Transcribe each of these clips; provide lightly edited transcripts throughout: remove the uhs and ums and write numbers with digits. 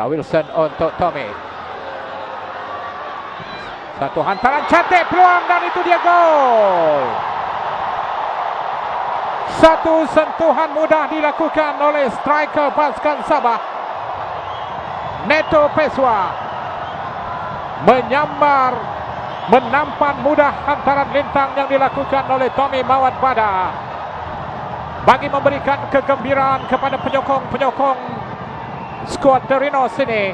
Wilson untuk Tommy. Satu hantaran cantik, peluang, dan itu dia gol. Satu sentuhan mudah dilakukan oleh striker pasukan Sabah, Neto Pessoa, menyambar, menampan mudah hantaran lintang yang dilakukan oleh Tommy Mawat Bada bagi memberikan kegembiraan kepada penyokong-penyokong skuad Terinos ini.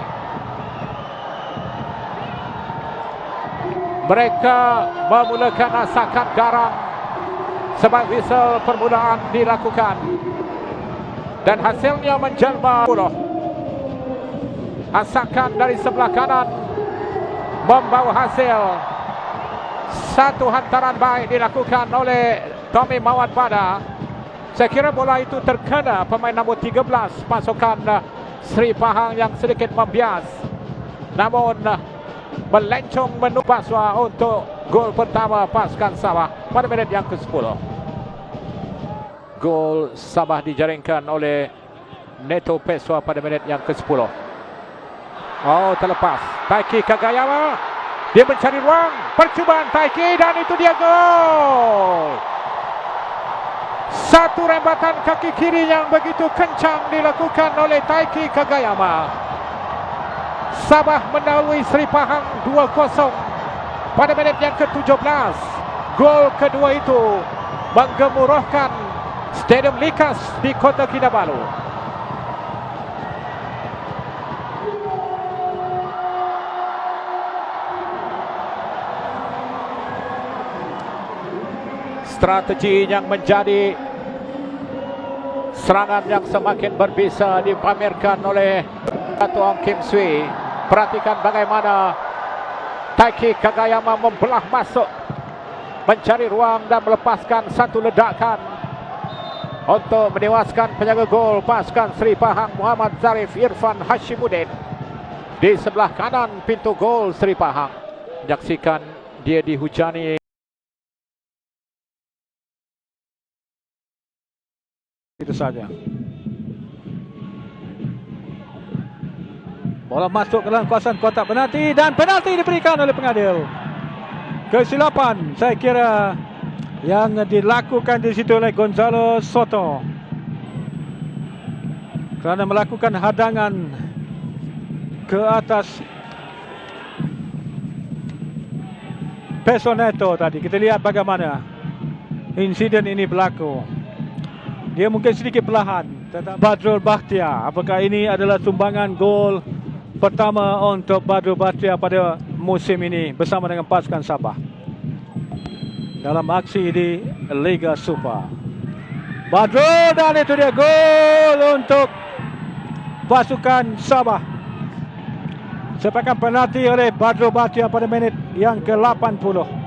Mereka memulakan asakan garang sebab whistle permulaan dilakukan, dan hasilnya menjelma 10. Asakan dari sebelah kanan membawa hasil. Satu hantaran baik dilakukan oleh Tommy Mawat Bada. Saya kira bola itu terkena pemain nombor 13 pasukan Sri Pahang yang sedikit membias, namun melencong menuju Paswa untuk gol pertama pasukan Sabah pada minit yang ke-10. Gol Sabah dijaringkan oleh Neto Pessoa pada minit yang ke-10. Oh, terlepas. Taiki Kagayama, dia mencari ruang, percubaan Taiki, dan itu dia gol. Satu rembatan kaki kiri yang begitu kencang dilakukan oleh Taiki Kagayama. Sabah mendahului Sri Pahang 2-0 pada minit yang ke-17. Gol kedua itu menggemuruhkan Stadium Likas di Kota Kinabalu. Strategi yang menjadi serangan yang semakin berbisa dipamerkan oleh Dato' Ong Kim Swee. Perhatikan bagaimana Taiki Kagayama membelah masuk, mencari ruang dan melepaskan satu ledakan untuk menewaskan penjaga gol pasukan Sri Pahang Muhammad Zarif Irfan Hashimuddin di sebelah kanan pintu gol Sri Pahang. Menyaksikan dia dihujani. Itu saja. Bola masuk ke dalam kawasan kotak penalti dan penalti diberikan oleh pengadil. Kesilapan saya kira yang dilakukan di situ oleh Gonzalo Soto kerana melakukan hadangan ke atas Pessoa Neto tadi. Kita lihat bagaimana insiden ini berlaku. Dia mungkin sedikit perlahan, tetapi Badrul Bakhtiar, apakah ini adalah sumbangan gol pertama untuk Badrul Bakhtiar pada musim ini bersama dengan pasukan Sabah dalam aksi di Liga Super? Badrul, dan itu dia gol untuk pasukan Sabah. Sepakan penalti oleh Badrul Bakhtiar pada minit yang ke-80.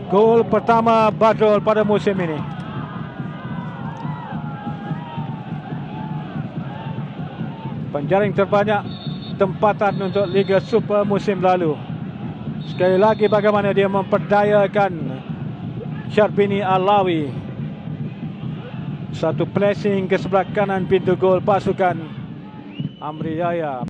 Gol pertama Badrul pada musim ini. Penjaring terbanyak tempatan untuk Liga Super musim lalu. Sekali lagi bagaimana dia memperdayakan Syarbini Alawi. Satu pressing ke sebelah kanan pintu gol pasukan Amri Yahya.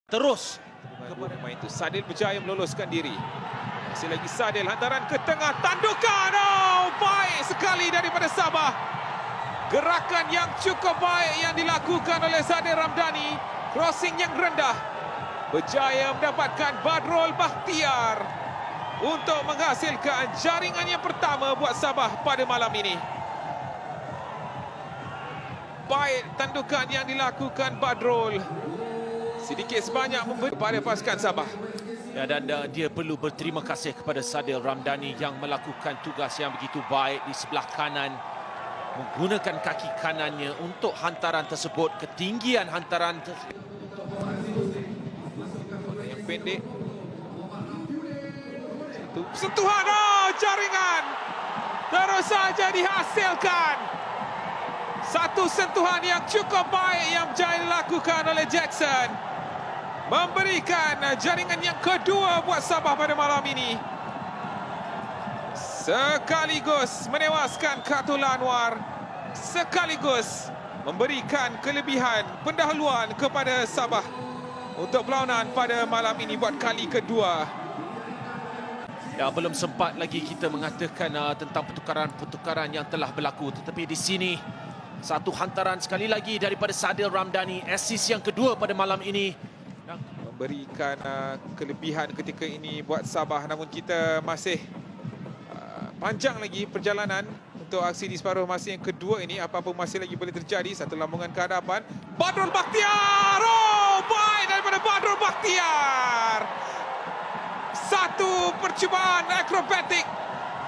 Terus kepada pemain itu, Sadil berjaya meloloskan diri. Masih lagi Sadil, hantaran ke tengah, tandukan. Oh, baik sekali daripada Sabah. Gerakan yang cukup baik yang dilakukan oleh Sadil Ramdhani. Crossing yang rendah. Berjaya mendapatkan Badrul Bakhtiar untuk menghasilkan jaringan yang pertama buat Sabah pada malam ini. Baik tandukan yang dilakukan Badrul. Sedikit sebanyak memberi kepada pasukan Sabah. Ya, dan dia perlu berterima kasih kepada Sadil Ramdhani yang melakukan tugas yang begitu baik di sebelah kanan, menggunakan kaki kanannya untuk hantaran tersebut, ketinggian hantaran yang pendek. Satu sentuhan, oh, jaringan. Terus saja dihasilkan. Satu sentuhan yang cukup baik yang berjaya dilakukan oleh Jackson. Memberikan jaringan yang kedua buat Sabah pada malam ini. Sekaligus menewaskan Khatul Anwar. Sekaligus memberikan kelebihan pendahuluan kepada Sabah untuk perlawanan pada malam ini buat kali kedua. Ya, belum sempat lagi kita mengatakan tentang pertukaran-pertukaran yang telah berlaku. Tetapi di sini, satu hantaran sekali lagi daripada Sadil Ramdhani. Assist yang kedua pada malam ini. Memberikan kelebihan ketika ini buat Sabah. Namun kita masih panjang lagi perjalanan untuk aksi di separuh masa yang kedua ini. Apa-apa masih lagi boleh terjadi. Satu lambungan ke hadapan. Badrul Bakhtiar! Oh, baik daripada Badrul Bakhtiar! Satu percubaan akrobatik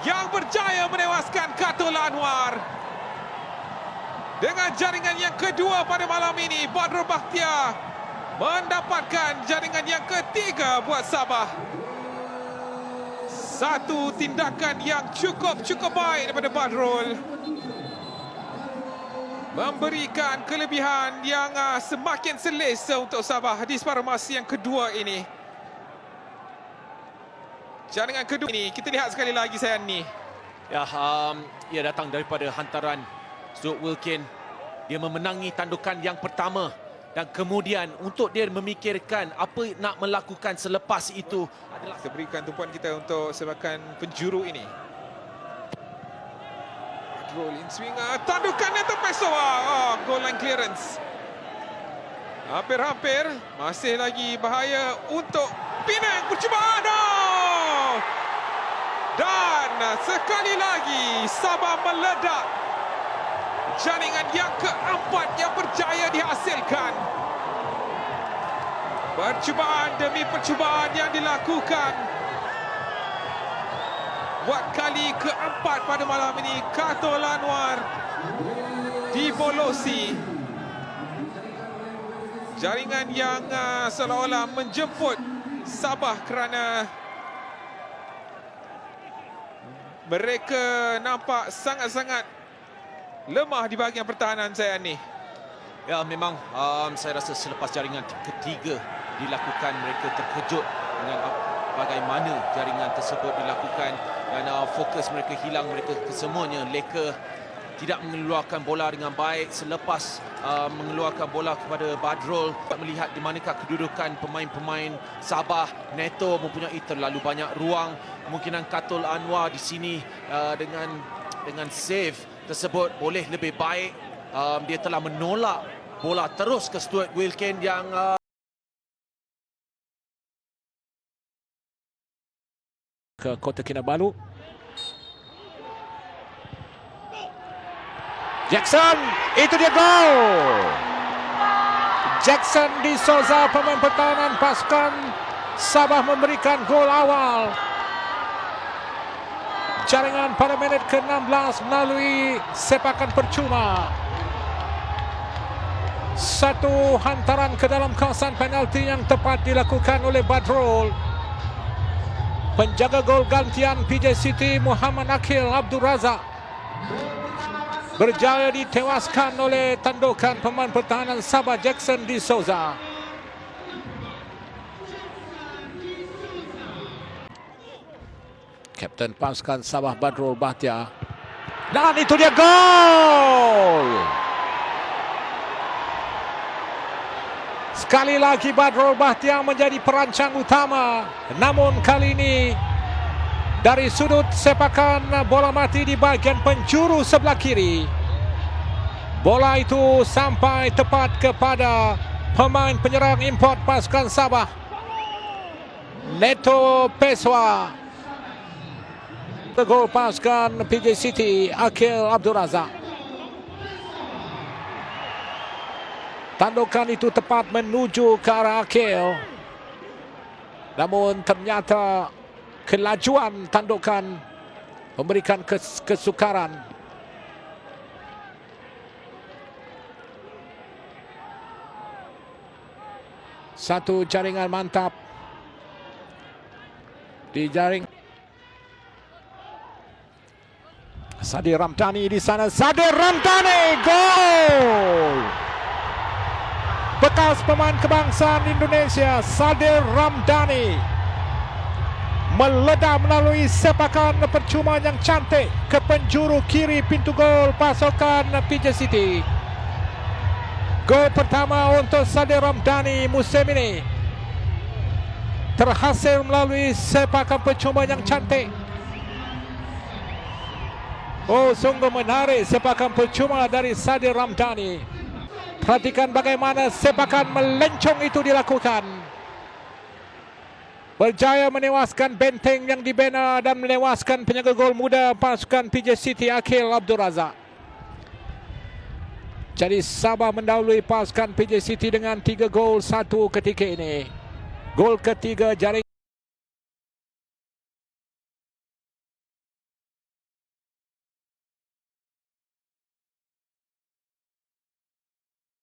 yang berjaya menewaskan Khatul Anwar. Dengan jaringan yang kedua pada malam ini, Badrul Bakhtiar mendapatkan jaringan yang ketiga buat Sabah. Satu tindakan yang cukup baik daripada Badrul. Memberikan kelebihan yang semakin selesa untuk Sabah di separuh masa yang kedua ini. Jaringan kedua ini, kita lihat sekali lagi sayang ni. Ya, ia datang daripada hantaran Stuart Wilkin. Dia memenangi tandukan yang pertama. Dan kemudian untuk dia memikirkan apa nak melakukan selepas itu adalah... Kita berikan tumpuan kita untuk sebakan penjuru ini. Badrul in swing. Tandukan yang terpesona. Goal line clearance. Hampir-hampir. Masih lagi bahaya untuk Penang. Percubaan. Dan sekali lagi Sabah meledak. Jaringan yang keempat yang berjaya dihasilkan. Percubaan demi percubaan yang dilakukan. Buat kali keempat pada malam ini, Khatul Anwar dibolosi. Jaringan yang seolah-olah menjemput Sabah kerana mereka nampak sangat-sangat lemah di bahagian pertahanan saya ni. Ya, memang saya rasa selepas jaringan ketiga dilakukan, mereka terkejut dengan bagaimana jaringan tersebut dilakukan dan fokus mereka hilang. Mereka kesemuanya leka, tidak mengeluarkan bola dengan baik. Selepas mengeluarkan bola kepada Badrul, melihat di manakah kedudukan pemain-pemain Sabah. Neto mempunyai terlalu banyak ruang. Kemungkinan Khatul Anwar di sini dengan save tersebut boleh lebih baik. Dia telah menolak bola terus ke Stuart Wilkin yang ke Kota Kinabalu. Jackson, itu dia gol. Jackson de Souza, pemain pertahanan pasukan Sabah, memberikan gol awal. Jaringan pada minit ke-16 melalui sepakan percuma. Satu hantaran ke dalam kawasan penalti yang tepat dilakukan oleh Badrul. Penjaga gol gantian PJ City Muhammad Akil Abdul Razak berjaya ditewaskan oleh tandukan pemain pertahanan Sabah Jackson de Souza. Kapten pasukan Sabah Badrul Bakhtiar. Dan itu dia gol. Sekali lagi Badrul Bakhtiar menjadi perancang utama. Namun kali ini dari sudut sepakan bola mati di bahagian penjuru sebelah kiri. Bola itu sampai tepat kepada pemain penyerang import pasukan Sabah, Neto Pessoa. Gol pasukan PJ City Akil Abdul Razak. Tandukan itu tepat menuju ke arah Akil. Namun ternyata kelajuan tandukan memberikan kesukaran. Satu jaringan mantap di jaring. Sadil Ramdhani di sana. Sadil Ramdhani, gol! Bekas pemain kebangsaan Indonesia, Sadil Ramdhani meledak melalui sepakan percuma yang cantik ke penjuru kiri pintu gol pasukan PJ City. Gol pertama untuk Sadil Ramdhani musim ini terhasil melalui sepakan percuma yang cantik. Oh, sungguh menarik sepakan percuma dari Sadil Ramdhani. Perhatikan bagaimana sepakan melencong itu dilakukan. Berjaya menewaskan benteng yang dibina dan menewaskan penjaga gol muda pasukan PJ City, Akil Abdul Razak. Jadi Sabah mendahului pasukan PJ City dengan 3 gol 1 ketika ini. Gol ketiga jaring